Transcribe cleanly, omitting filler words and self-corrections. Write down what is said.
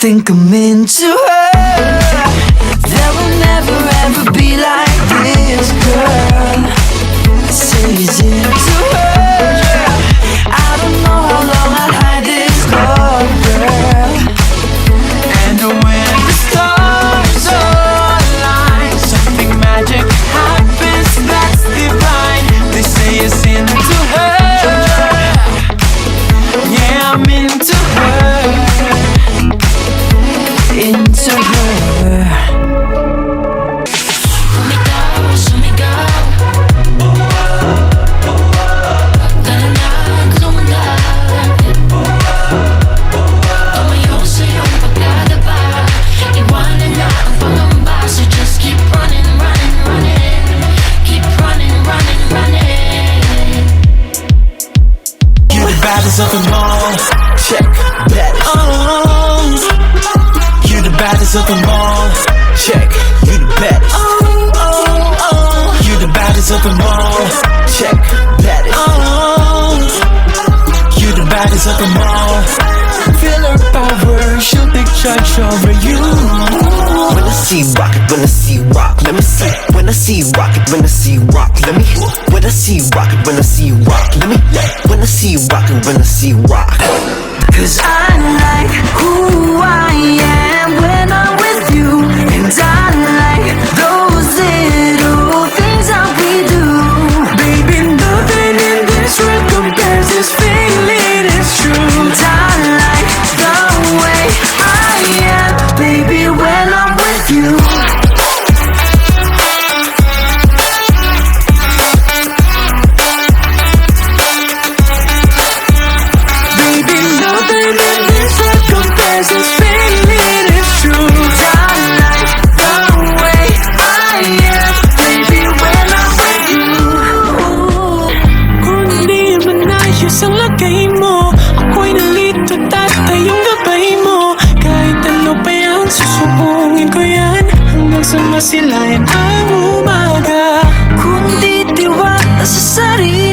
think I'm into her. There will never ever be like this, girl. I say he's into her. I don't know how long I'll hide this love, girl. And when the stars align, something magic happens that's divine. They say it's into her. Yeah, I'm into her. Into her. Baddest of them all, check, baddest. You the baddest of them all, check, you the baddest. You the baddest of them all, check, baddest. You the baddest of them all. Feel her power, she'll take charge over you. When I see rock, when I see rock, let me see. When I see rock, when I see rock, let me. When I see rock, when I see rock, let me. When I see rock, when I see rock. Cause I like who I am when I'm with you. And I like those little things that we do. Baby, nothing in this world compares. This feeling is true. And I like the way I am, baby, when I'm with you. This feeling is true. I like the way I am, baby, when I'm with you. Kung hindi man ayos ang lagay mo, ako'y nalito tatayong gabay mo. Kahit ano pa yan, susubungin ko yan hanggang sa masilayan ang umaga. Kung di tiwala sa sarili